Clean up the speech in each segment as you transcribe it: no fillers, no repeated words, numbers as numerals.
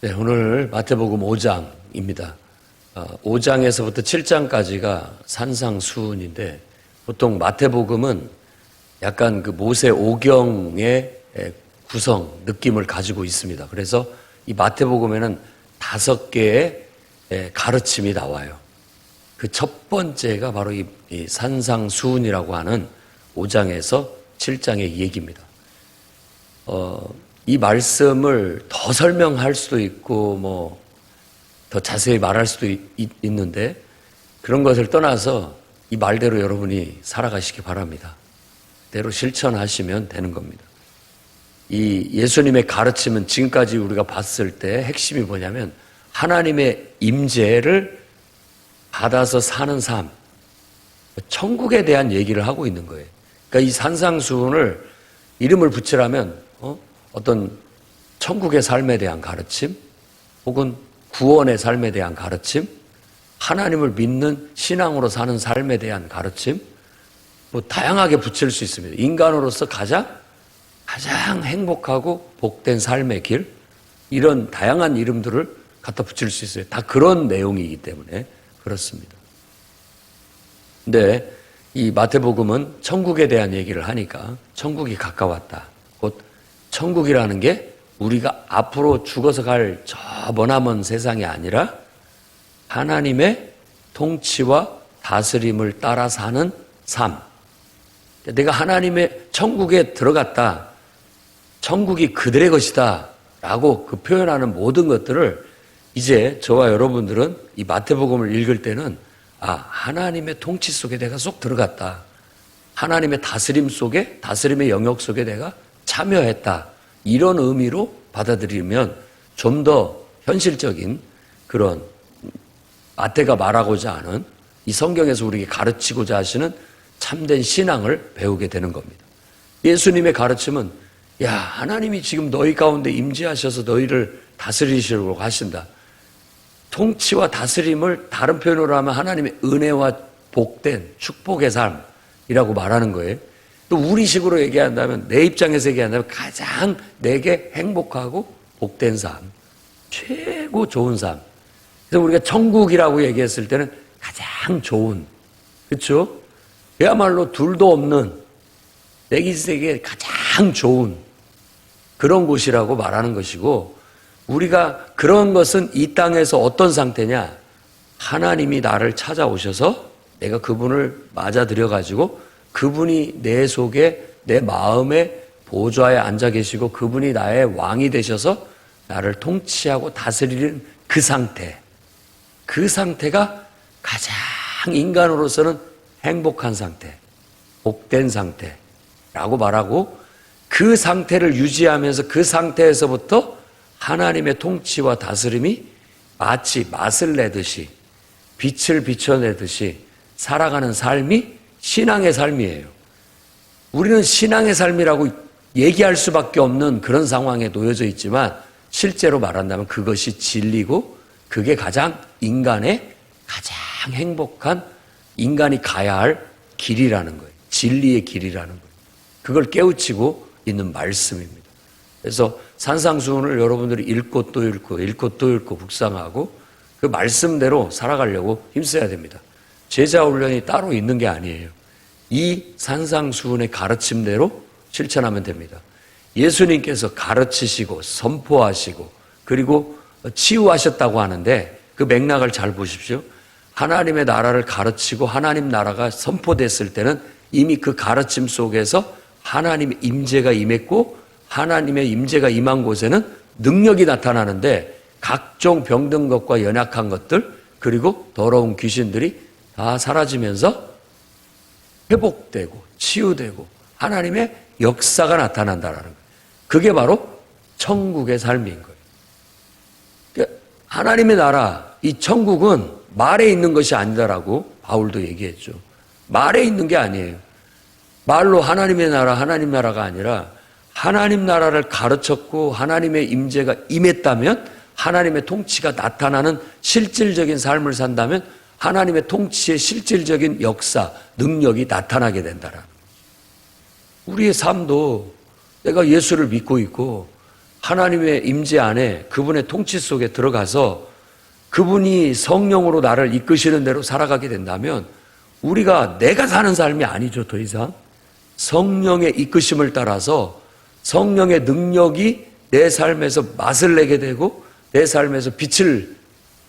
네, 오늘 마태복음 5장입니다. 5장에서부터 7장까지가 산상수훈인데 보통 마태복음은 약간 그 모세 오경의 구성, 느낌을 가지고 있습니다. 그래서 이 마태복음에는 5개의 가르침이 나와요. 그 첫 번째가 바로 이 산상수훈이라고 하는 5장에서 7장의 얘기입니다. 이 말씀을 더 설명할 수도 있고 더 자세히 말할 수도 있는데 그런 것을 떠나서 이 말대로 여러분이 살아가시기 바랍니다. 그대로 실천하시면 되는 겁니다. 이 예수님의 가르침은 지금까지 우리가 봤을 때 핵심이 뭐냐면 하나님의 임재를 받아서 사는 삶, 천국에 대한 얘기를 하고 있는 거예요. 그러니까 이 산상수훈을 이름을 붙이라면 어떤 천국의 삶에 대한 가르침, 혹은 구원의 삶에 대한 가르침, 하나님을 믿는 신앙으로 사는 삶에 대한 가르침, 다양하게 붙일 수 있습니다. 인간으로서 가장 행복하고 복된 삶의 길, 이런 다양한 이름들을 갖다 붙일 수 있어요. 다 그런 내용이기 때문에 그렇습니다. 근데 이 마태복음은 천국에 대한 얘기를 하니까 천국이 가까웠다. 곧 천국이라는 게 우리가 앞으로 죽어서 갈 저 머나먼 세상이 아니라 하나님의 통치와 다스림을 따라 사는 삶. 내가 하나님의 천국에 들어갔다. 천국이 그들의 것이다. 라고 그 표현하는 모든 것들을 이제 저와 여러분들은 이 마태복음을 읽을 때는 하나님의 통치 속에 내가 쏙 들어갔다. 하나님의 다스림 속에, 다스림의 영역 속에 내가 참여했다. 이런 의미로 받아들이면 좀 더 현실적인 그런 마태가 말하고자 하는 이 성경에서 우리에게 가르치고자 하시는 참된 신앙을 배우게 되는 겁니다. 예수님의 가르침은 하나님이 지금 너희 가운데 임재하셔서 너희를 다스리시려고 하신다. 통치와 다스림을 다른 표현으로 하면 하나님의 은혜와 복된 축복의 삶이라고 말하는 거예요. 또 우리식으로 얘기한다면, 내 입장에서 얘기한다면 가장 내게 행복하고 복된 삶, 최고 좋은 삶. 그래서 우리가 천국이라고 얘기했을 때는 가장 좋은, 그렇죠? 그야말로 둘도 없는 내 세계에 가장 좋은 그런 곳이라고 말하는 것이고, 우리가 그런 것은 이 땅에서 어떤 상태냐? 하나님이 나를 찾아오셔서 내가 그분을 맞아들여가지고 그분이 내 속에, 내 마음에 보좌에 앉아 계시고 그분이 나의 왕이 되셔서 나를 통치하고 다스리는 그 상태. 그 상태가 가장 인간으로서는 행복한 상태, 복된 상태라고 말하고, 그 상태를 유지하면서 그 상태에서부터 하나님의 통치와 다스림이 마치 맛을 내듯이, 빛을 비춰내듯이 살아가는 삶이 신앙의 삶이에요. 우리는 신앙의 삶이라고 얘기할 수밖에 없는 그런 상황에 놓여져 있지만 실제로 말한다면 그것이 진리고 그게 가장 인간의 가장 행복한, 인간이 가야 할 길이라는 거예요. 진리의 길이라는 거예요. 그걸 깨우치고 있는 말씀입니다. 그래서 산상수훈을 여러분들이 읽고 또 읽고 묵상하고 그 말씀대로 살아가려고 힘써야 됩니다. 제자 훈련이 따로 있는 게 아니에요. 이 산상수훈의 가르침대로 실천하면 됩니다. 예수님께서 가르치시고 선포하시고 그리고 치유하셨다고 하는데 그 맥락을 잘 보십시오. 하나님의 나라를 가르치고 하나님 나라가 선포됐을 때는 이미 그 가르침 속에서 하나님의 임재가 임했고, 하나님의 임재가 임한 곳에는 능력이 나타나는데 각종 병든 것과 연약한 것들, 그리고 더러운 귀신들이 다 사라지면서 회복되고 치유되고 하나님의 역사가 나타난다라는 거예요. 그게 바로 천국의 삶인 거예요. 그러니까 하나님의 나라, 이 천국은 말에 있는 것이 아니다라고 바울도 얘기했죠. 말에 있는 게 아니에요. 말로 하나님의 나라, 하나님 나라가 아니라 하나님 나라를 가르쳤고 하나님의 임재가 임했다면, 하나님의 통치가 나타나는 실질적인 삶을 산다면 하나님의 통치의 실질적인 역사, 능력이 나타나게 된다라는 거예요. 우리의 삶도 내가 예수를 믿고 있고 하나님의 임재 안에 그분의 통치 속에 들어가서 그분이 성령으로 나를 이끄시는 대로 살아가게 된다면 우리가 내가 사는 삶이 아니죠. 더 이상 성령의 이끄심을 따라서 성령의 능력이 내 삶에서 맛을 내게 되고 내 삶에서 빛을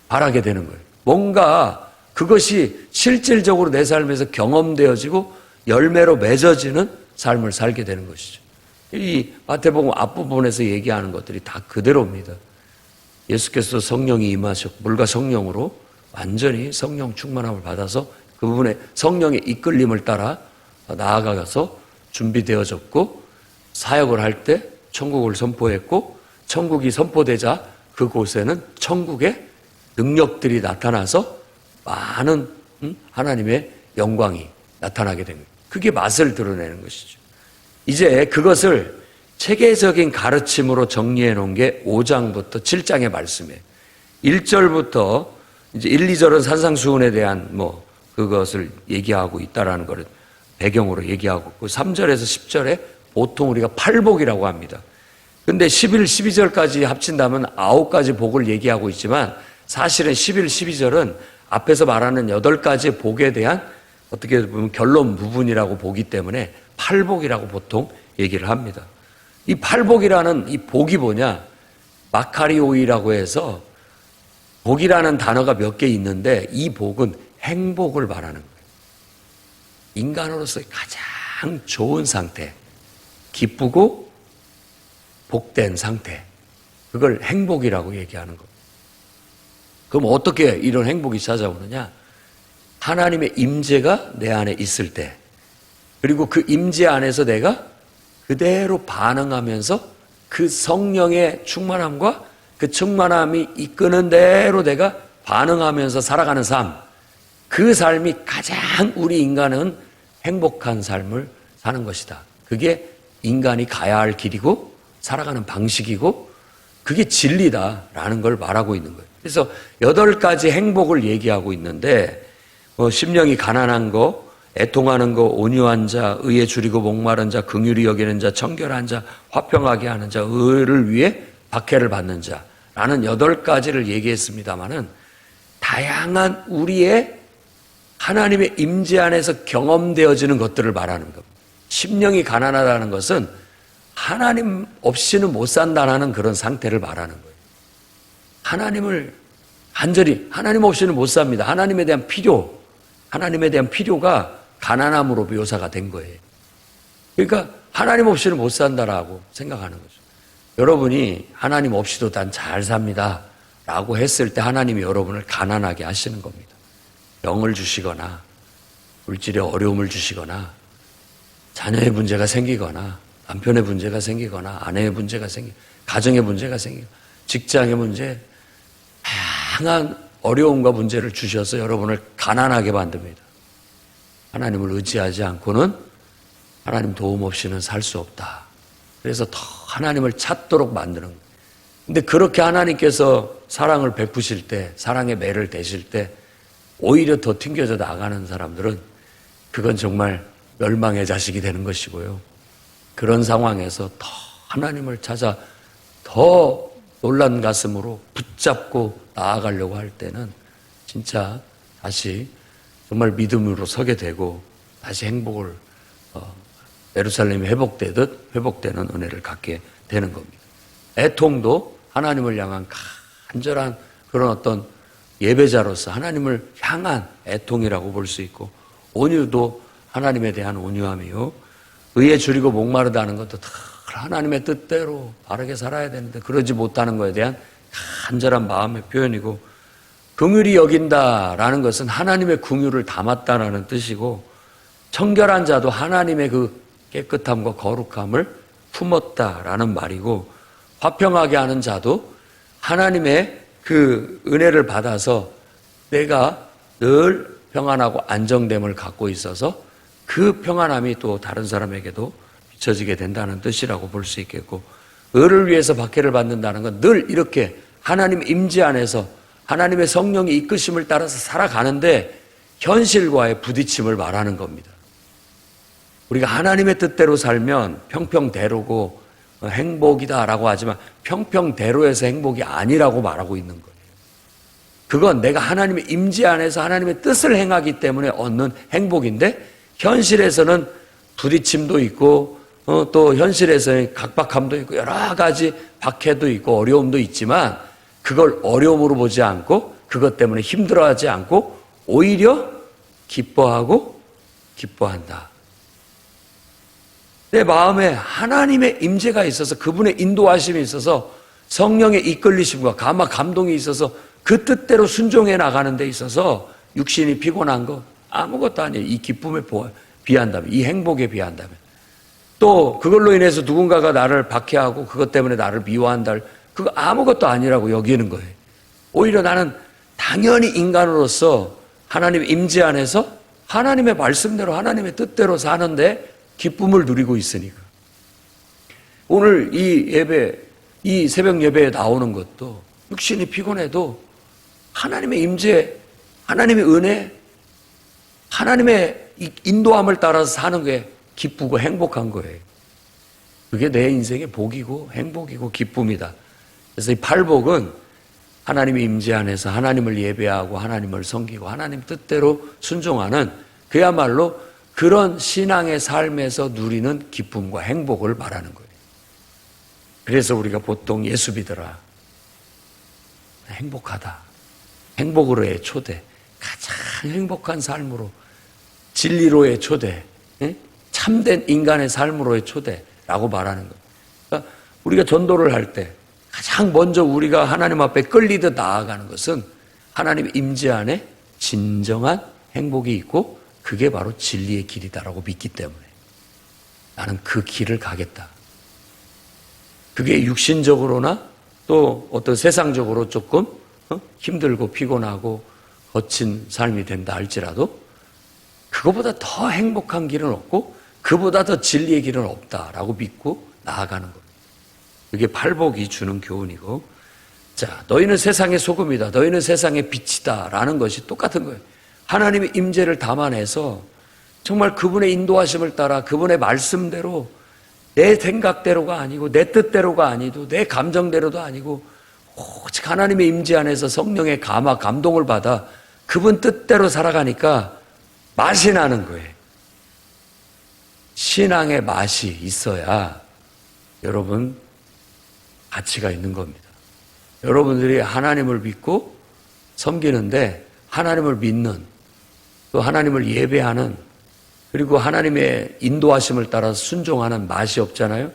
발하게 되는 거예요. 뭔가 그것이 실질적으로 내 삶에서 경험되어지고 열매로 맺어지는 삶을 살게 되는 것이죠. 이 마태복음 앞부분에서 얘기하는 것들이 다 그대로입니다. 예수께서 성령이 임하셨고 물과 성령으로 완전히 성령 충만함을 받아서 그 부분에 성령의 이끌림을 따라 나아가서 준비되어졌고 사역을 할 때 천국을 선포했고 천국이 선포되자 그곳에는 천국의 능력들이 나타나서 많은 하나님의 영광이 나타나게 된 거예요. 그게 맛을 드러내는 것이죠. 이제 그것을 체계적인 가르침으로 정리해 놓은 게 5장부터 7장의 말씀이에요. 1절부터 이제 1, 2절은 산상수훈에 대한 그것을 얘기하고 있다라는 것을 배경으로 얘기하고 있고 3절에서 10절에 보통 우리가 팔복이라고 합니다. 근데 11, 12절까지 합친다면 9가지 복을 얘기하고 있지만 사실은 11, 12절은 앞에서 말하는 8가지 복에 대한 어떻게 보면 결론 부분이라고 보기 때문에 팔복이라고 보통 얘기를 합니다. 이 팔복이라는 이 복이 뭐냐? 마카리오이라고 해서 복이라는 단어가 몇 개 있는데 이 복은 행복을 말하는 거예요. 인간으로서의 가장 좋은 상태, 기쁘고 복된 상태, 그걸 행복이라고 얘기하는 겁니다. 그럼 어떻게 이런 행복이 찾아오느냐? 하나님의 임재가 내 안에 있을 때, 그리고 그 임재 안에서 내가 그대로 반응하면서 그 성령의 충만함과 그 충만함이 이끄는 대로 내가 반응하면서 살아가는 삶, 그 삶이 가장 우리 인간은 행복한 삶을 사는 것이다. 그게 인간이 가야 할 길이고 살아가는 방식이고 그게 진리다라는 걸 말하고 있는 거예요. 그래서 8가지 행복을 얘기하고 있는데 심령이 가난한 거, 애통하는 거, 온유한 자, 의에 줄이고 목마른 자, 긍휼히 여기는 자, 청결한 자, 화평하게 하는 자, 의를 위해 박해를 받는 자라는 8가지를 얘기했습니다마는 다양한 우리의 하나님의 임재 안에서 경험되어지는 것들을 말하는 겁니다. 심령이 가난하다는 것은 하나님 없이는 못 산다는 그런 상태를 말하는 거예요. 하나님을 간절히 하나님 없이는 못 삽니다. 하나님에 대한 필요가 가난함으로 묘사가 된 거예요. 그러니까 하나님 없이는 못 산다라고 생각하는 거죠. 여러분이 하나님 없이도 난 잘 삽니다 라고 했을 때 하나님이 여러분을 가난하게 하시는 겁니다. 병을 주시거나 물질의 어려움을 주시거나 자녀의 문제가 생기거나 남편의 문제가 생기거나 아내의 문제가 생기거나 가정의 문제가 생기거나 직장의 문제, 다양한 어려움과 문제를 주셔서 여러분을 가난하게 만듭니다. 하나님을 의지하지 않고는 하나님 도움 없이는 살 수 없다. 그래서 더 하나님을 찾도록 만드는 거예요. 근데 그렇게 하나님께서 사랑을 베푸실 때, 사랑의 매를 대실 때 오히려 더 튕겨져 나가는 사람들은 그건 정말 멸망의 자식이 되는 것이고요. 그런 상황에서 더 하나님을 찾아 더 놀란 가슴으로 붙잡고 나아가려고 할 때는 진짜 다시 정말 믿음으로 서게 되고 다시 행복을 예루살렘이 회복되듯 회복되는 은혜를 갖게 되는 겁니다. 애통도 하나님을 향한 간절한 그런 어떤 예배자로서 하나님을 향한 애통이라고 볼 수 있고 온유도 하나님에 대한 온유함이요. 의에 줄이고 목마르다는 것도 다 하나님의 뜻대로 바르게 살아야 되는데 그러지 못하는 것에 대한 간절한 마음의 표현이고 긍휼히 여긴다라는 것은 하나님의 긍휼을 담았다라는 뜻이고 청결한 자도 하나님의 그 깨끗함과 거룩함을 품었다라는 말이고 화평하게 하는 자도 하나님의 그 은혜를 받아서 내가 늘 평안하고 안정됨을 갖고 있어서 그 평안함이 또 다른 사람에게도 비춰지게 된다는 뜻이라고 볼 수 있겠고 의를 위해서 박해를 받는다는 건 늘 이렇게 하나님 임재 안에서 하나님의 성령의 이끄심을 따라서 살아가는데 현실과의 부딪힘을 말하는 겁니다. 우리가 하나님의 뜻대로 살면 평평대로고 행복이다라고 하지만 평평대로에서 행복이 아니라고 말하고 있는 거예요. 그건 내가 하나님의 임재 안에서 하나님의 뜻을 행하기 때문에 얻는 행복인데, 현실에서는 부딪힘도 있고 또 현실에서의 각박함도 있고 여러 가지 박해도 있고 어려움도 있지만, 그걸 어려움으로 보지 않고 그것 때문에 힘들어하지 않고 오히려 기뻐한다. 내 마음에 하나님의 임재가 있어서, 그분의 인도하심이 있어서, 성령의 이끌리심과 감동이 있어서 그 뜻대로 순종해 나가는 데 있어서 육신이 피곤한 거 아무것도 아니에요. 이 기쁨에 비한다면, 이 행복에 비한다면. 또 그걸로 인해서 누군가가 나를 박해하고 그것 때문에 나를 미워한다, 그거 아무것도 아니라고 여기는 거예요. 오히려 나는 당연히 인간으로서 하나님의 임재 안에서 하나님의 말씀대로 하나님의 뜻대로 사는데 기쁨을 누리고 있으니까. 오늘 이 새벽 예배에 나오는 것도 육신이 피곤해도 하나님의 임재, 하나님의 은혜, 하나님의 인도함을 따라서 사는 게 기쁘고 행복한 거예요. 그게 내 인생의 복이고 행복이고 기쁨이다. 그래서 이 팔복은 하나님의 임재 안에서 하나님을 예배하고 하나님을 섬기고 하나님 뜻대로 순종하는, 그야말로 그런 신앙의 삶에서 누리는 기쁨과 행복을 말하는 거예요. 그래서 우리가 보통 예수 믿어라, 행복하다, 행복으로의 초대, 가장 행복한 삶으로, 진리로의 초대, 참된 인간의 삶으로의 초대라고 말하는 거예요. 그러니까 우리가 전도를 할 때 가장 먼저 우리가 하나님 앞에 끌리듯 나아가는 것은 하나님의 임재 안에 진정한 행복이 있고, 그게 바로 진리의 길이다라고 믿기 때문에 나는 그 길을 가겠다. 그게 육신적으로나 또 어떤 세상적으로 조금 힘들고 피곤하고 거친 삶이 된다 할지라도 그거보다 더 행복한 길은 없고 그보다 더 진리의 길은 없다라고 믿고 나아가는 겁니다. 그게 팔복이 주는 교훈이고, 자, 너희는 세상의 소금이다, 너희는 세상의 빛이다 라는 것이 똑같은 거예요. 하나님의 임재를 담아내서 정말 그분의 인도하심을 따라 그분의 말씀대로, 내 생각대로가 아니고 내 뜻대로가 아니고 내 감정대로도 아니고 오직 하나님의 임재 안에서 성령의 감동을 받아 그분 뜻대로 살아가니까 맛이 나는 거예요. 신앙의 맛이 있어야 여러분 가치가 있는 겁니다. 여러분들이 하나님을 믿고 섬기는데 하나님을 믿는, 또 하나님을 예배하는, 그리고 하나님의 인도하심을 따라서 순종하는 맛이 없잖아요.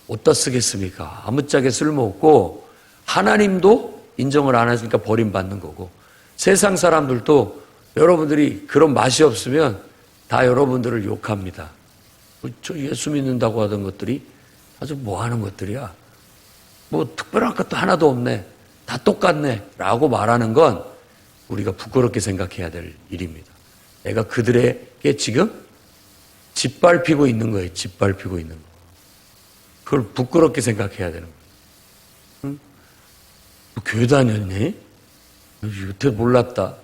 어디다 쓰겠습니까? 아무짝에 쓸모없고 하나님도 인정을 안 하니까 버림받는 거고, 세상 사람들도 여러분들이 그런 맛이 없으면 다 여러분들을 욕합니다. 저 예수 믿는다고 하던 것들이 아주 뭐 하는 것들이야, 뭐 특별한 것도 하나도 없네, 다 똑같네 라고 말하는 건 우리가 부끄럽게 생각해야 될 일입니다. 내가 그들에게 지금 짓밟히고 있는 거예요. 짓밟히고 있는 거. 그걸 부끄럽게 생각해야 되는 거예요. 응? 너 교회 다녔니? 여태 몰랐다.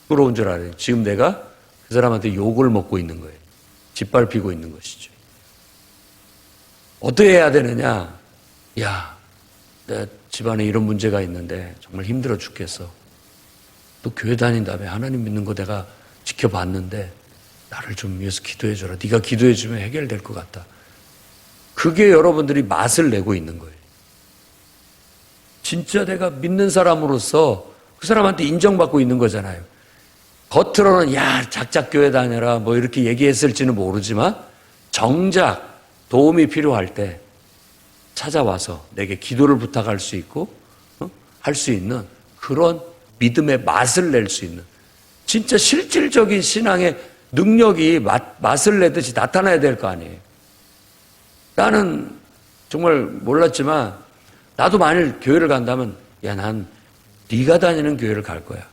부끄러운 줄 알아요. 지금 내가 그 사람한테 욕을 먹고 있는 거예요. 짓밟히고 있는 것이죠. 어떻게 해야 되느냐? 야, 내 집안에 이런 문제가 있는데 정말 힘들어 죽겠어. 너 교회 다닌다며, 하나님 믿는 거 내가 지켜봤는데 나를 좀 위해서 기도해줘라. 네가 기도해주면 해결될 것 같다. 그게 여러분들이 맛을 내고 있는 거예요. 진짜 내가 믿는 사람으로서 그 사람한테 인정받고 있는 거잖아요. 겉으로는 야, 작작 교회 다녀라 뭐 이렇게 얘기했을지는 모르지만 정작 도움이 필요할 때 찾아와서 내게 기도를 부탁할 수 있고 할 수 있는 그런 믿음의 맛을 낼 수 있는, 진짜 실질적인 신앙의 능력이 맛을 내듯이 나타나야 될 거 아니에요. 나는 정말 몰랐지만 나도 만일 교회를 간다면 야, 난 네가 다니는 교회를 갈 거야.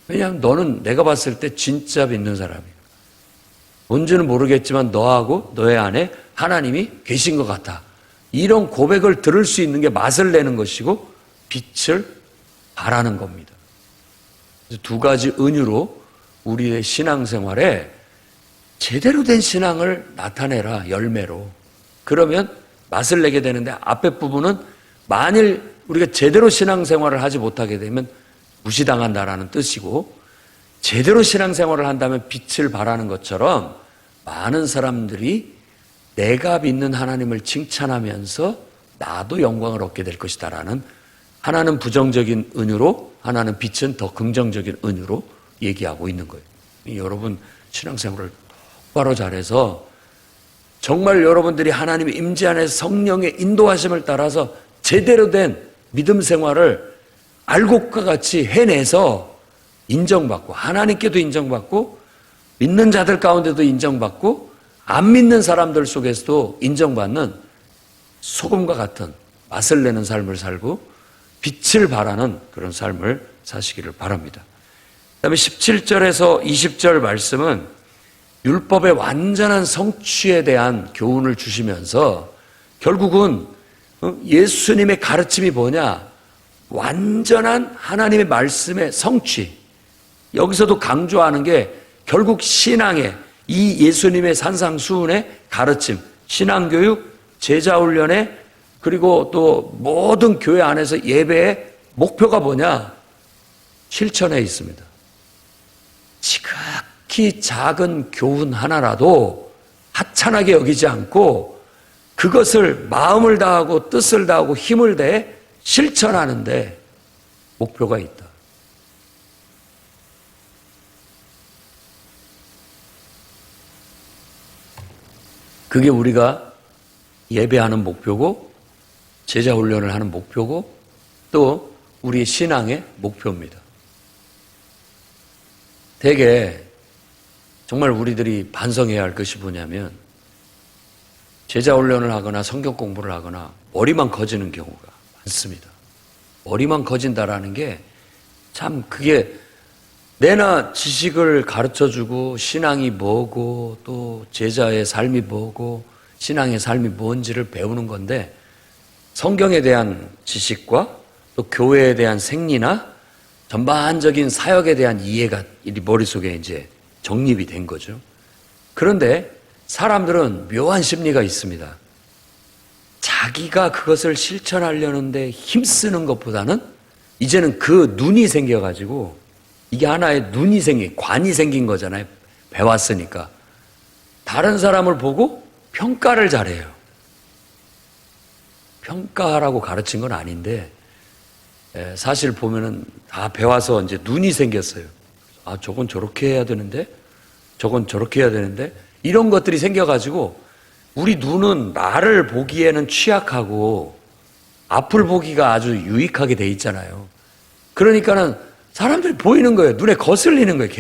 왜냐하면 너는 내가 봤을 때 진짜 믿는 사람이야. 뭔지는 모르겠지만 너하고 너의 안에 하나님이 계신 것 같아. 이런 고백을 들을 수 있는 게 맛을 내는 것이고 빛을 발하는 겁니다. 그래서 두 가지 은유로 우리의 신앙생활에 제대로 된 신앙을 나타내라, 열매로. 그러면 맛을 내게 되는데 앞에 부분은 만일 우리가 제대로 신앙생활을 하지 못하게 되면 무시당한다라는 뜻이고, 제대로 신앙생활을 한다면 빛을 발하는 것처럼 많은 사람들이 내가 믿는 하나님을 칭찬하면서 나도 영광을 얻게 될 것이다라는, 하나는 부정적인 은유로, 하나는 빛은 더 긍정적인 은유로 얘기하고 있는 거예요. 여러분 신앙생활을 똑바로 잘해서 정말 여러분들이 하나님의 임재 안에서 성령의 인도하심을 따라서 제대로 된 믿음 생활을 알곡과 같이 해내서 인정받고, 하나님께도 인정받고, 믿는 자들 가운데도 인정받고, 안 믿는 사람들 속에서도 인정받는 소금과 같은 맛을 내는 삶을 살고 빛을 발하는 그런 삶을 사시기를 바랍니다. 그 다음에 17절에서 20절 말씀은 율법의 완전한 성취에 대한 교훈을 주시면서 결국은 예수님의 가르침이 뭐냐? 완전한 하나님의 말씀의 성취. 여기서도 강조하는 게 결국 신앙의, 이 예수님의 산상수훈의 가르침, 신앙교육, 제자훈련의, 그리고 또 모든 교회 안에서 예배의 목표가 뭐냐? 실천에 있습니다. 지극히 작은 교훈 하나라도 하찮게 여기지 않고 그것을 마음을 다하고 뜻을 다하고 힘을 다해 실천하는데 목표가 있다. 그게 우리가 예배하는 목표고, 제자훈련을 하는 목표고, 또 우리의 신앙의 목표입니다. 대개 정말 우리들이 반성해야 할 것이 뭐냐면, 제자훈련을 하거나 성경 공부를 하거나 머리만 커지는 경우가 많습니다. 머리만 커진다라는 게 참, 그게 내나 지식을 가르쳐주고 신앙이 뭐고 또 제자의 삶이 뭐고 신앙의 삶이 뭔지를 배우는 건데, 성경에 대한 지식과 또 교회에 대한 생리나 전반적인 사역에 대한 이해가 머릿속에 이제 정립이 된 거죠. 그런데 사람들은 묘한 심리가 있습니다. 자기가 그것을 실천하려는데 힘쓰는 것보다는 이제는 그 눈이 생겨가지고, 이게 하나의 눈이 관이 생긴 거잖아요. 배웠으니까. 다른 사람을 보고 평가를 잘해요. 평가하라고 가르친 건 아닌데, 사실 보면은 다 배워서 이제 눈이 생겼어요. 아, 저건 저렇게 해야 되는데, 저건 저렇게 해야 되는데, 이런 것들이 생겨가지고, 우리 눈은 나를 보기에는 취약하고, 앞을 보기가 아주 유익하게 돼 있잖아요. 그러니까는 사람들이 보이는 거예요. 눈에 거슬리는 거예요.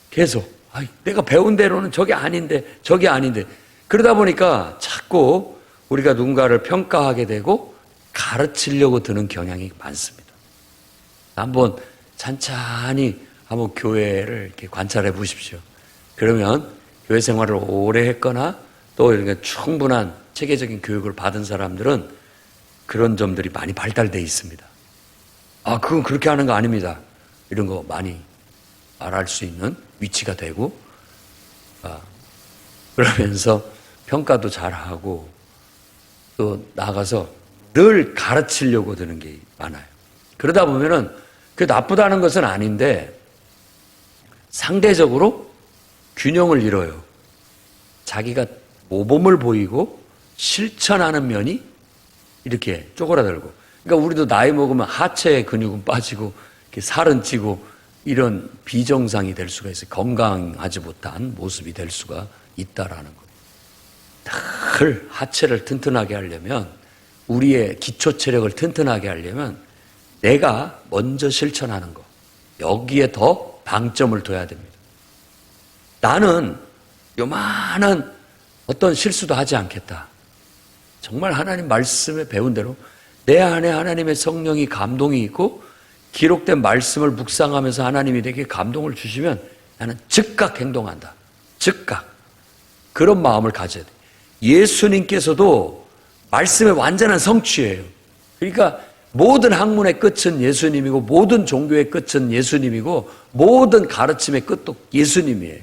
계속. 내가 배운 대로는 저게 아닌데, 저게 아닌데. 그러다 보니까 자꾸 우리가 누군가를 평가하게 되고 가르치려고 드는 경향이 많습니다. 한번 찬찬히 한번 교회를 이렇게 관찰해 보십시오. 그러면 교회 생활을 오래 했거나 또 이렇게 충분한 체계적인 교육을 받은 사람들은 그런 점들이 많이 발달되어 있습니다. 아, 그건 그렇게 하는 거 아닙니다. 이런 거 많이 말할 수 있는 위치가 되고, 그러면서 평가도 잘하고 또 나가서 늘 가르치려고 드는 게 많아요. 그러다 보면은 그게 나쁘다는 것은 아닌데 상대적으로 균형을 잃어요. 자기가 모범을 보이고 실천하는 면이 이렇게 쪼그라들고, 그러니까 우리도 나이 먹으면 하체의 근육은 빠지고 이렇게 살은 찌고 이런 비정상이 될 수가 있어요. 건강하지 못한 모습이 될 수가 있다라는 거예요. 늘 하체를 튼튼하게 하려면, 우리의 기초 체력을 튼튼하게 하려면 내가 먼저 실천하는 거, 여기에 더 방점을 둬야 됩니다. 나는 요만한 어떤 실수도 하지 않겠다. 정말 하나님 말씀에 배운 대로 내 안에 하나님의 성령이 감동이 있고 기록된 말씀을 묵상하면서 하나님이 내게 감동을 주시면 나는 즉각 행동한다. 즉각. 그런 마음을 가져야 돼. 예수님께서도 말씀의 완전한 성취예요. 그러니까 모든 학문의 끝은 예수님이고 모든 종교의 끝은 예수님이고 모든 가르침의 끝도 예수님이에요.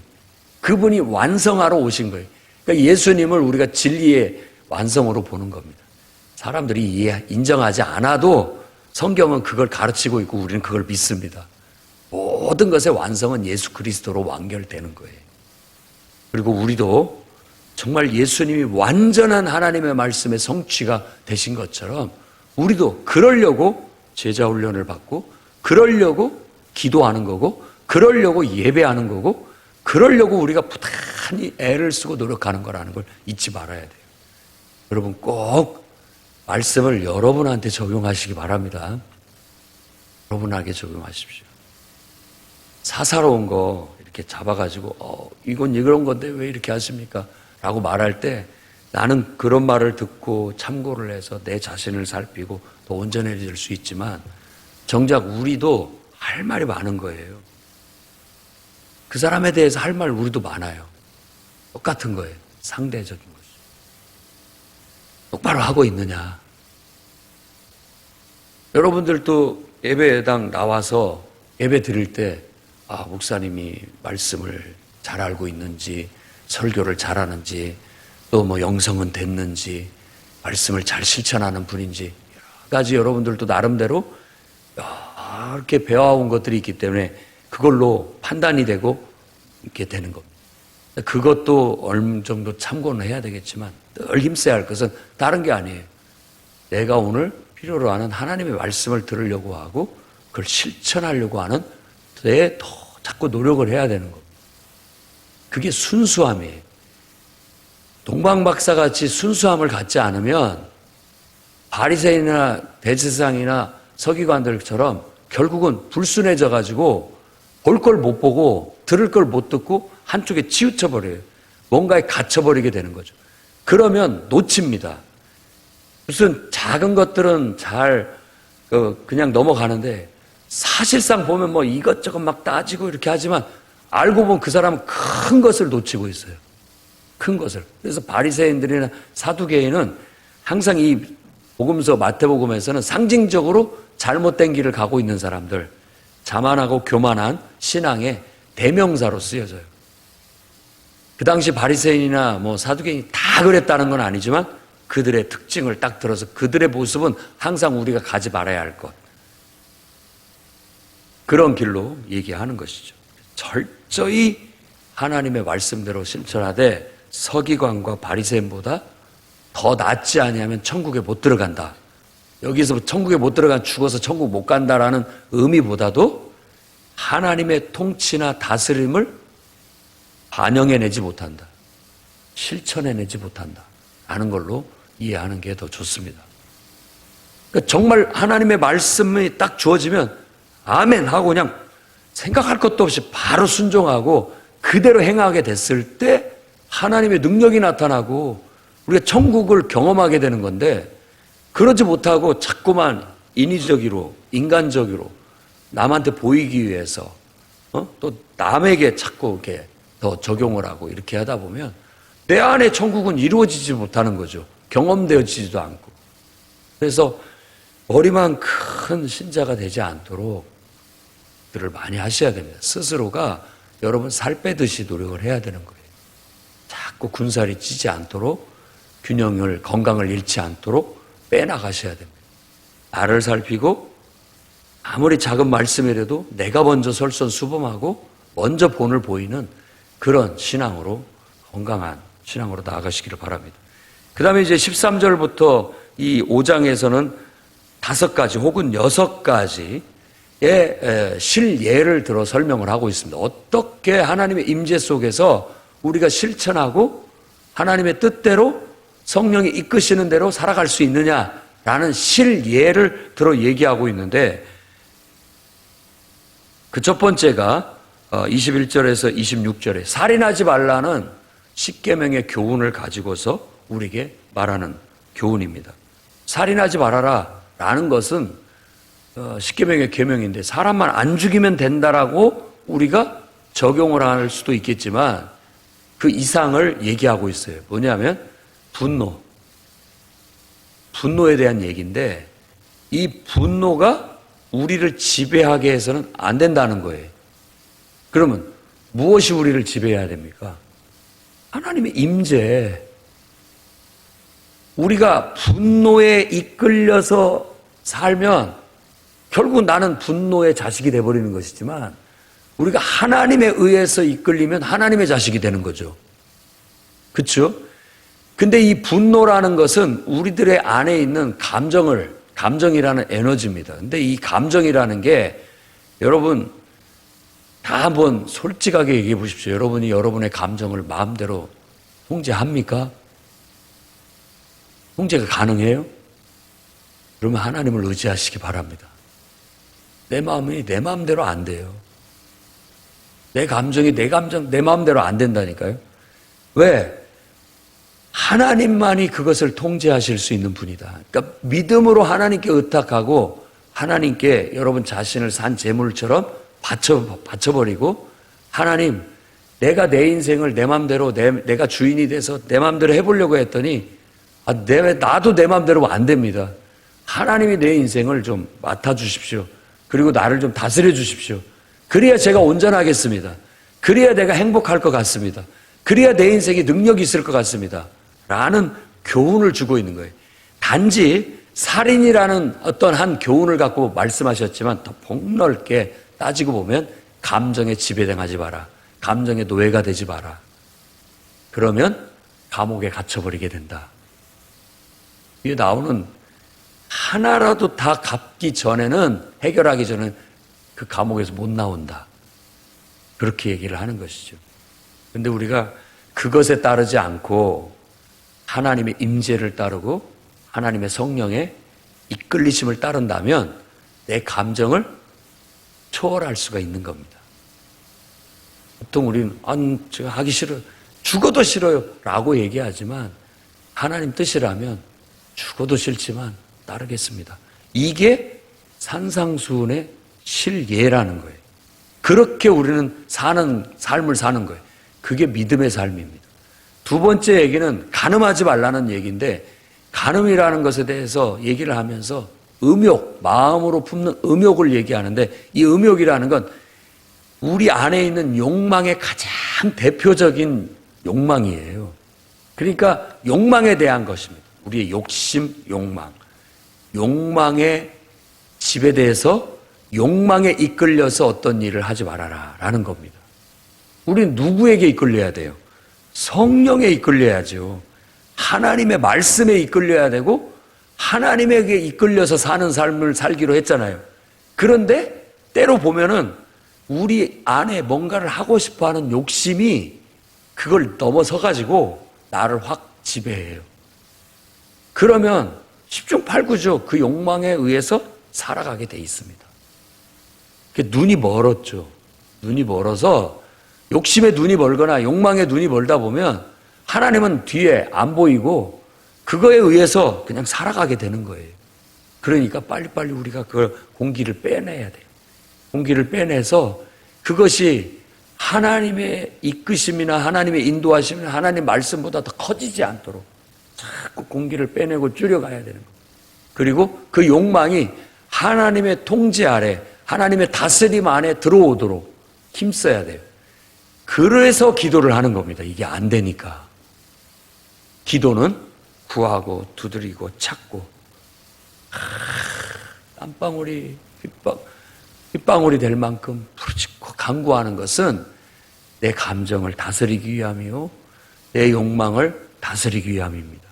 그분이 완성하러 오신 거예요. 그러니까 예수님을 우리가 진리의 완성으로 보는 겁니다. 사람들이 인정하지 않아도 성경은 그걸 가르치고 있고 우리는 그걸 믿습니다. 모든 것의 완성은 예수 그리스도로 완결되는 거예요. 그리고 우리도 정말 예수님이 완전한 하나님의 말씀의 성취가 되신 것처럼 우리도 그러려고 제자 훈련을 받고 그러려고 기도하는 거고 그러려고 예배하는 거고 그러려고 우리가 부단히 애를 쓰고 노력하는 거라는 걸 잊지 말아야 돼요. 여러분 꼭 말씀을 여러분한테 적용하시기 바랍니다. 여러분에게 적용하십시오. 사사로운 거 이렇게 잡아가지고 이건 이런 건데 왜 이렇게 하십니까? 라고 말할 때 나는 그런 말을 듣고 참고를 해서 내 자신을 살피고 더 온전해질 수 있지만 정작 우리도 할 말이 많은 거예요. 그 사람에 대해서 할 말 우리도 많아요. 똑같은 거예요. 상대적인 거죠. 똑바로 하고 있느냐. 여러분들도 예배당 나와서 예배 드릴 때 목사님이 말씀을 잘 알고 있는지 설교를 잘하는지 또 뭐 영성은 됐는지 말씀을 잘 실천하는 분인지 여러 가지 여러분들도 나름대로 이렇게 배워온 것들이 있기 때문에 그걸로 판단이 되고 이렇게 되는 겁니다. 그것도 어느 정도 참고는 해야 되겠지만 늘 힘써야 할 것은 다른 게 아니에요. 내가 오늘 필요로 하는 하나님의 말씀을 들으려고 하고 그걸 실천하려고 하는 데에 더 자꾸 노력을 해야 되는 겁니다. 그게 순수함이에요. 동방박사같이 순수함을 갖지 않으면 바리새인이나 대제사장이나 서기관들처럼 결국은 불순해져 가지고 볼 걸 못 보고 들을 걸 못 듣고 한쪽에 치우쳐 버려요. 뭔가에 갇혀버리게 되는 거죠. 그러면 놓칩니다. 무슨 작은 것들은 잘 그냥 넘어가는데 사실상 보면 뭐 이것저것 막 따지고 이렇게 하지만 알고 보면 그 사람은 큰 것을 놓치고 있어요. 큰 것을. 그래서 바리새인들이나 사두개인은 항상 이 복음서 마태복음에서는 상징적으로 잘못된 길을 가고 있는 사람들, 자만하고 교만한 신앙의 대명사로 쓰여져요. 그 당시 바리새인이나 뭐 사두개인이 다 그랬다는 건 아니지만 그들의 특징을 딱 들어서 그들의 모습은 항상 우리가 가지 말아야 할 것. 그런 길로 얘기하는 것이죠. 철저히 하나님의 말씀대로 실천하되 서기관과 바리새인보다 더 낫지 아니하면 천국에 못 들어간다. 여기서 천국에 못 들어간 죽어서 천국 못 간다라는 의미보다도 하나님의 통치나 다스림을 반영해내지 못한다. 실천해내지 못한다. 라는 걸로 이해하는 게 더 좋습니다. 그러니까 정말 하나님의 말씀이 딱 주어지면 아멘 하고 그냥 생각할 것도 없이 바로 순종하고 그대로 행하게 됐을 때 하나님의 능력이 나타나고 우리가 천국을 경험하게 되는 건데 그러지 못하고 자꾸만 인위적으로 인간적으로 남한테 보이기 위해서 또 남에게 자꾸 이렇게 더 적용을 하고 이렇게 하다 보면 내 안에 천국은 이루어지지 못하는 거죠. 경험되어지지도 않고. 그래서 머리만 큰 신자가 되지 않도록 들을 많이 하셔야 됩니다. 스스로가 여러분 살 빼듯이 노력을 해야 되는 거예요. 자꾸 군살이 찌지 않도록 균형을 건강을 잃지 않도록 빼나가셔야 됩니다. 나를 살피고 아무리 작은 말씀이라도 내가 먼저 설선수범하고 먼저 본을 보이는 그런 신앙으로 건강한 신앙으로 나아가시기를 바랍니다. 그 다음에 이제 13절부터 이 5장에서는 5가지 혹은 6가지의 실예를 들어 설명을 하고 있습니다. 어떻게 하나님의 임재 속에서 우리가 실천하고 하나님의 뜻대로 성령이 이끄시는 대로 살아갈 수 있느냐라는 실예를 들어 얘기하고 있는데 그 첫 번째가 21절에서 26절에 살인하지 말라는 십계명의 교훈을 가지고서 우리에게 말하는 교훈입니다. 살인하지 말아라 라는 것은 십계명의 계명인데 사람만 안 죽이면 된다라고 우리가 적용을 할 수도 있겠지만 그 이상을 얘기하고 있어요. 뭐냐면 분노에 대한 얘기인데 이 분노가 우리를 지배하게 해서는 안 된다는 거예요. 그러면 무엇이 우리를 지배해야 됩니까? 하나님의 임재. 우리가 분노에 이끌려서 살면 결국 나는 분노의 자식이 돼버리는 것이지만, 우리가 하나님에 의해서 이끌리면 하나님의 자식이 되는 거죠. 그렇죠? 근데 이 분노라는 것은 우리들의 안에 있는 감정이라는 에너지입니다. 근데 이 감정이라는 게 여러분 다 한번 솔직하게 얘기해 보십시오. 여러분이 여러분의 감정을 마음대로 통제합니까? 통제가 가능해요? 그러면 하나님을 의지하시기 바랍니다. 내 마음이 내 마음대로 안 돼요. 내 감정이 내 마음대로 안 된다니까요. 왜? 하나님만이 그것을 통제하실 수 있는 분이다. 그러니까 믿음으로 하나님께 의탁하고 하나님께 여러분 자신을 산 제물처럼 바쳐버리고, 하나님, 내가 내 인생을 내 마음대로 내가 주인이 돼서 내 마음대로 해보려고 했더니 나도 내 마음대로 안 됩니다. 하나님이 내 인생을 좀 맡아주십시오. 그리고 나를 좀 다스려 주십시오. 그래야 제가 온전하겠습니다. 그래야 내가 행복할 것 같습니다. 그래야 내 인생에 능력이 있을 것 같습니다. 라는 교훈을 주고 있는 거예요. 단지 살인이라는 어떤 한 교훈을 갖고 말씀하셨지만 더 폭넓게 따지고 보면 감정에 지배당하지 마라. 감정의 노예가 되지 마라. 그러면 감옥에 갇혀버리게 된다. 이게 나오는 하나라도 다 갚기 전에는, 해결하기 전에는 그 감옥에서 못 나온다. 그렇게 얘기를 하는 것이죠. 근데 우리가 그것에 따르지 않고 하나님의 임재를 따르고 하나님의 성령의 이끌리심을 따른다면 내 감정을 초월할 수가 있는 겁니다. 보통 우리는 제가 하기 싫어요. 죽어도 싫어요. 라고 얘기하지만 하나님 뜻이라면 죽어도 싫지만 따르겠습니다. 이게 산상수훈의 실예라는 거예요. 그렇게 우리는 사는 삶을 사는 거예요. 그게 믿음의 삶입니다. 두 번째 얘기는 간음하지 말라는 얘기인데, 간음이라는 것에 대해서 얘기를 하면서 마음으로 품는 음욕을 얘기하는데, 이 음욕이라는 건 우리 안에 있는 욕망의 가장 대표적인 욕망이에요. 그러니까 욕망에 대한 것입니다. 우리의 욕심, 욕망의 집에 대해서 욕망에 이끌려서 어떤 일을 하지 말아라 라는 겁니다. 우리는 누구에게 이끌려야 돼요? 성령에 이끌려야죠. 하나님의 말씀에 이끌려야 되고 하나님에게 이끌려서 사는 삶을 살기로 했잖아요. 그런데 때로 보면은 우리 안에 뭔가를 하고 싶어하는 욕심이 그걸 넘어서가지고 나를 확 지배해요. 그러면 10중 8구죠. 그 욕망에 의해서 살아가게 돼 있습니다. 눈이 멀었죠. 눈이 멀어서 욕심에 눈이 멀거나 욕망에 눈이 멀다 보면 하나님은 뒤에 안 보이고 그거에 의해서 그냥 살아가게 되는 거예요. 그러니까 빨리빨리 우리가 그 공기를 빼내야 돼요. 공기를 빼내서 그것이 하나님의 이끄심이나 하나님의 인도하심이나 하나님 말씀보다 더 커지지 않도록 자꾸 공기를 빼내고 줄여가야 되는 거예요. 그리고 그 욕망이 하나님의 통제 아래, 하나님의 다스림 안에 들어오도록 힘써야 돼요. 그래서 기도를 하는 겁니다. 이게 안 되니까. 기도는 구하고 두드리고 찾고 땀방울이 빗방울이 될 만큼 부르짖고 간구하는 것은 내 감정을 다스리기 위함이요, 내 욕망을 다스리기 위함입니다.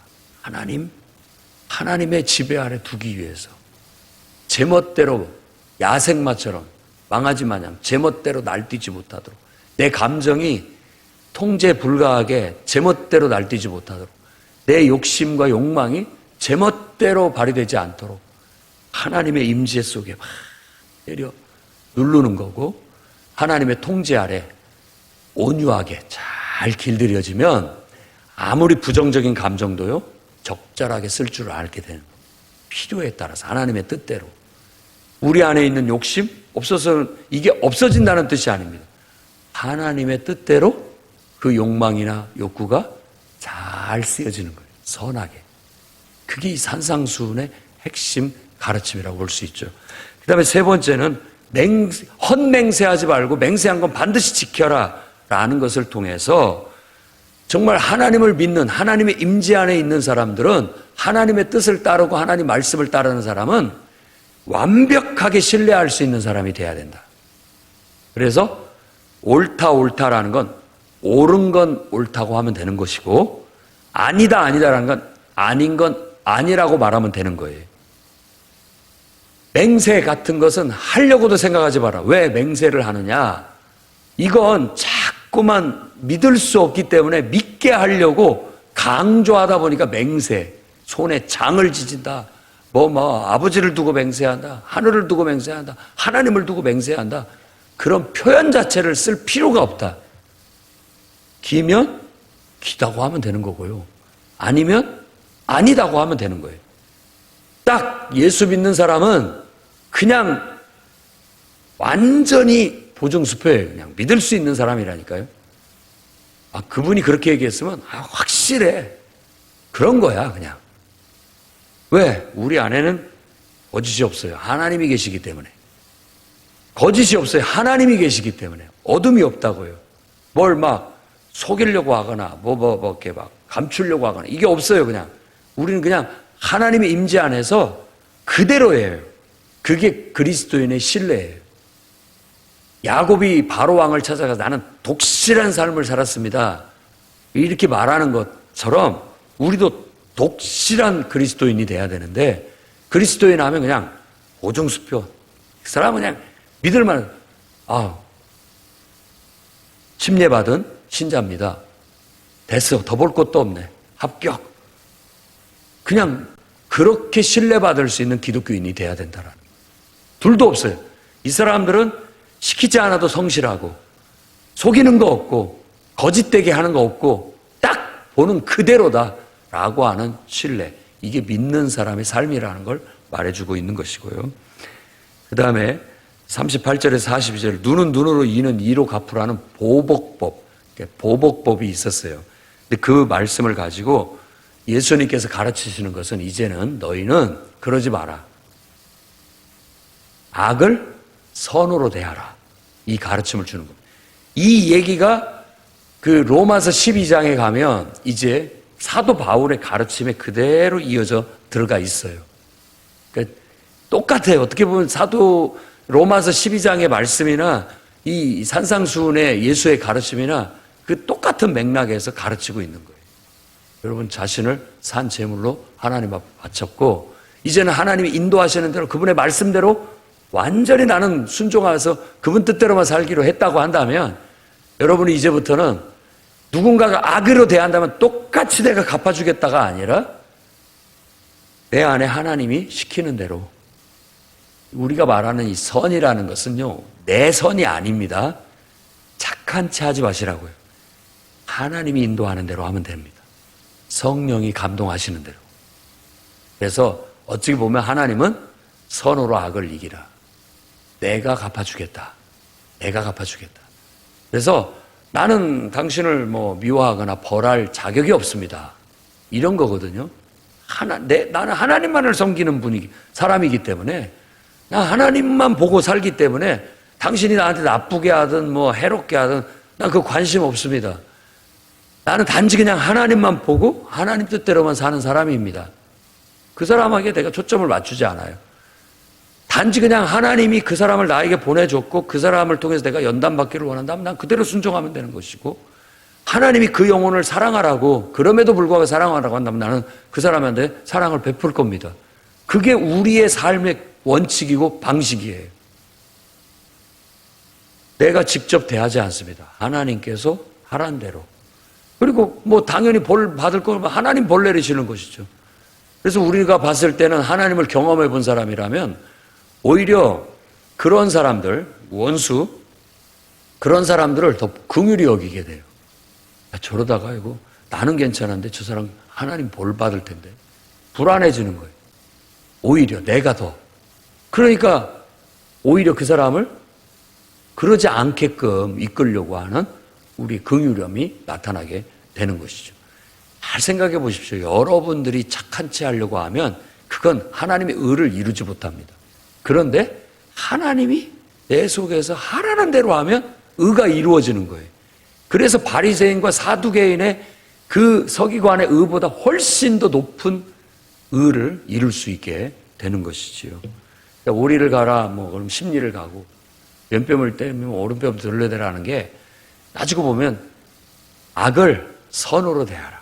하나님의 지배 아래 두기 위해서 제멋대로 야생마처럼 망아지 마냥 제멋대로 날뛰지 못하도록, 내 감정이 통제 불가하게 제멋대로 날뛰지 못하도록, 내 욕심과 욕망이 제멋대로 발휘되지 않도록 하나님의 임재 속에 막 때려 누르는 거고, 하나님의 통제 아래 온유하게 잘 길들여지면 아무리 부정적인 감정도요 적절하게 쓸 줄 알게 되는 거예요. 필요에 따라서 하나님의 뜻대로. 우리 안에 있는 욕심 없어서 이게 없어진다는 뜻이 아닙니다. 하나님의 뜻대로 그 욕망이나 욕구가 잘 쓰여지는 거예요. 선하게. 그게 이 산상수훈의 핵심 가르침이라고 볼 수 있죠. 그 다음에 세 번째는 헛맹세하지 말고 맹세한 건 반드시 지켜라 라는 것을 통해서 정말 하나님을 믿는, 하나님의 임재 안에 있는 사람들은 하나님의 뜻을 따르고 하나님 말씀을 따르는 사람은 완벽하게 신뢰할 수 있는 사람이 돼야 된다. 그래서 옳다라는 건 옳은 건 옳다고 하면 되는 것이고, 아니다라는 건 아닌 건 아니라고 말하면 되는 거예요. 맹세 같은 것은 하려고도 생각하지 마라. 왜 맹세를 하느냐? 이건 자꾸만 믿을 수 없기 때문에 믿게 하려고 강조하다 보니까 맹세, 손에 장을 지진다. 아버지를 두고 맹세한다. 하늘을 두고 맹세한다. 하나님을 두고 맹세한다. 그런 표현 자체를 쓸 필요가 없다. 기면 기다고 하면 되는 거고요. 아니면 아니다고 하면 되는 거예요. 딱 예수 믿는 사람은 그냥 완전히 보증수표예요. 그냥 믿을 수 있는 사람이라니까요. 그분이 그렇게 얘기했으면 확실해. 그런 거야, 그냥. 왜? 우리 안에는 거짓이 없어요. 하나님이 계시기 때문에. 거짓이 없어요. 하나님이 계시기 때문에. 어둠이 없다고요. 뭘 속이려고 하거나, 이렇게 감추려고 하거나, 이게 없어요, 그냥. 우리는 그냥 하나님의 임재 안에서 그대로예요. 그게 그리스도인의 신뢰예요. 야곱이 바로 왕을 찾아가서 나는 독실한 삶을 살았습니다. 이렇게 말하는 것처럼 우리도 독실한 그리스도인이 돼야 되는데, 그리스도인 하면 그냥 오중수표. 그 사람은 그냥 믿을만한, 침례받은 신자입니다. 됐어. 더 볼 것도 없네. 합격. 그냥 그렇게 신뢰받을 수 있는 기독교인이 돼야 된다라는. 둘도 없어요. 이 사람들은 시키지 않아도 성실하고, 속이는 거 없고, 거짓되게 하는 거 없고, 딱 보는 그대로다라고 하는 신뢰. 이게 믿는 사람의 삶이라는 걸 말해주고 있는 것이고요. 그 다음에 38절에서 42절, 눈은 눈으로 이는 이로 갚으라는 보복법이 있었어요. 근데 그 말씀을 가지고 예수님께서 가르치시는 것은, 이제는 너희는 그러지 마라. 악을 선으로 대하라. 이 가르침을 주는 겁니다. 이 얘기가 그 로마서 12장에 가면 이제 사도 바울의 가르침에 그대로 이어져 들어가 있어요. 그러니까 똑같아요. 어떻게 보면 사도 로마서 12장의 말씀이나 이 산상수훈의 예수의 가르침이나 그 똑같은 맥락에서 가르치고 있는 거예요. 여러분 자신을 산 제물로 하나님 앞에 바쳤고, 이제는 하나님이 인도하시는 대로 그분의 말씀대로 완전히 나는 순종하여서 그분 뜻대로만 살기로 했다고 한다면, 여러분이 이제부터는 누군가가 악으로 대한다면 똑같이 내가 갚아주겠다가 아니라 내 안에 하나님이 시키는 대로, 우리가 말하는 이 선이라는 것은요, 내 선이 아닙니다. 착한 채 하지 마시라고요. 하나님이 인도하는 대로 하면 됩니다. 성령이 감동하시는 대로. 그래서 어찌 보면 하나님은 선으로 악을 이기라. 내가 갚아주겠다. 내가 갚아주겠다. 그래서 나는 당신을 미워하거나 벌할 자격이 없습니다. 이런 거거든요. 나는 하나님만을 섬기는 사람이기 때문에, 나 하나님만 보고 살기 때문에 당신이 나한테 나쁘게 하든 해롭게 하든 난 그 관심 없습니다. 나는 단지 그냥 하나님만 보고 하나님 뜻대로만 사는 사람입니다. 그 사람에게 내가 초점을 맞추지 않아요. 단지 그냥 하나님이 그 사람을 나에게 보내줬고 그 사람을 통해서 내가 연단받기를 원한다면 난 그대로 순종하면 되는 것이고, 하나님이 그 영혼을 사랑하라고, 그럼에도 불구하고 사랑하라고 한다면 나는 그 사람한테 사랑을 베풀 겁니다. 그게 우리의 삶의 원칙이고 방식이에요. 내가 직접 대하지 않습니다. 하나님께서 하라는 대로. 그리고 당연히 벌 받을 거면 하나님 벌 내리시는 것이죠. 그래서 우리가 봤을 때는 하나님을 경험해 본 사람이라면 오히려 그런 사람들, 원수, 그런 사람들을 더 긍휼히 여기게 돼요. 저러다가 이거 나는 괜찮은데 저 사람 하나님 벌 받을 텐데. 불안해지는 거예요. 오히려 내가 더. 그러니까 오히려 그 사람을 그러지 않게끔 이끌려고 하는 우리 긍휼함이 나타나게 되는 것이죠. 잘 생각해 보십시오. 여러분들이 착한 채 하려고 하면 그건 하나님의 의를 이루지 못합니다. 그런데 하나님이 내 속에서 하라는 대로 하면 의가 이루어지는 거예요. 그래서 바리새인과 사두개인의 그 서기관의 의보다 훨씬 더 높은 의를 이룰 수 있게 되는 것이지요. 그러니까 오리를 가라, 그럼 십리를 가고, 왼뼘을 떼면 오른뼘 들려대라는 게, 따지고 보면 악을 선으로 대하라.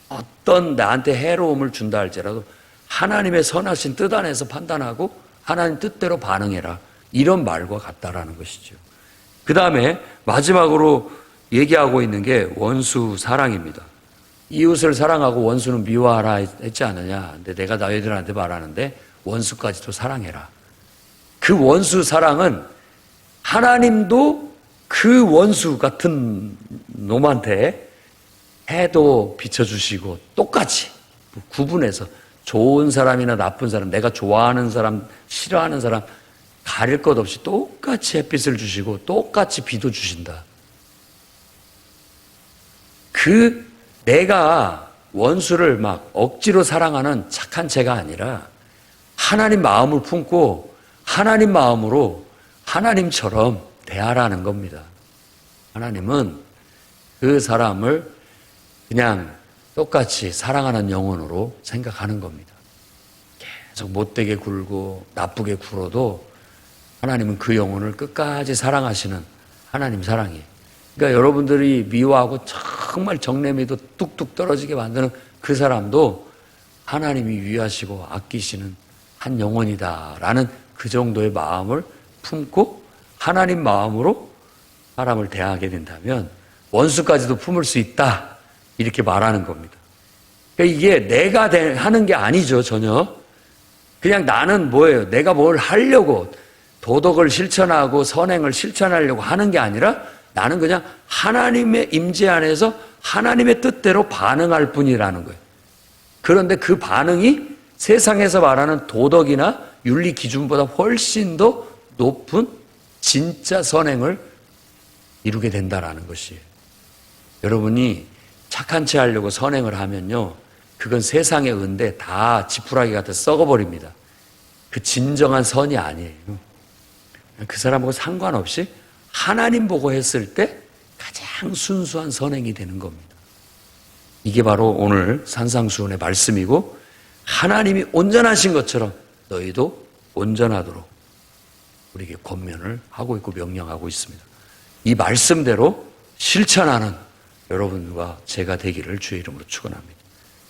어떤 나한테 해로움을 준다 할지라도 하나님의 선하신 뜻 안에서 판단하고 하나님 뜻대로 반응해라. 이런 말과 같다라는 것이죠. 그 다음에 마지막으로 얘기하고 있는 게 원수 사랑입니다. 이웃을 사랑하고 원수는 미워하라 했지 않느냐. 근데 내가 너희들한테 말하는데 원수까지도 사랑해라. 그 원수 사랑은 하나님도 그 원수 같은 놈한테 해도 비춰주시고 똑같이 구분해서 좋은 사람이나 나쁜 사람, 내가 좋아하는 사람, 싫어하는 사람 가릴 것 없이 똑같이 햇빛을 주시고 똑같이 비도 주신다. 내가 원수를 막 억지로 사랑하는 착한 죄가 아니라 하나님 마음을 품고 하나님 마음으로 하나님처럼 대하라는 겁니다. 하나님은 그 사람을 그냥 똑같이 사랑하는 영혼으로 생각하는 겁니다. 계속 못되게 굴고 나쁘게 굴어도 하나님은 그 영혼을 끝까지 사랑하시는 하나님 사랑이에요. 그러니까 여러분들이 미워하고 정말 정내미도 뚝뚝 떨어지게 만드는 그 사람도 하나님이 위하시고 아끼시는 한 영혼이다라는 그 정도의 마음을 품고 하나님 마음으로 사람을 대하게 된다면 원수까지도 품을 수 있다 이렇게 말하는 겁니다. 그러니까 이게 내가 하는 게 아니죠, 전혀. 그냥 나는 뭐예요? 내가 뭘 하려고 도덕을 실천하고 선행을 실천하려고 하는 게 아니라 나는 그냥 하나님의 임재 안에서 하나님의 뜻대로 반응할 뿐이라는 거예요. 그런데 그 반응이 세상에서 말하는 도덕이나 윤리 기준보다 훨씬 더 높은 진짜 선행을 이루게 된다라는 것이에요. 여러분이 착한 채 하려고 선행을 하면요, 그건 세상의 은데 다 지푸라기 같아서 썩어버립니다. 그 진정한 선이 아니에요. 그 사람하고 상관없이 하나님 보고 했을 때 가장 순수한 선행이 되는 겁니다. 이게 바로 오늘 산상수훈의 말씀이고 하나님이 온전하신 것처럼 너희도 온전하도록 우리에게 권면을 하고 있고 명령하고 있습니다. 이 말씀대로 실천하는 여러분과 제가 되기를 주의 이름으로 축원합니다.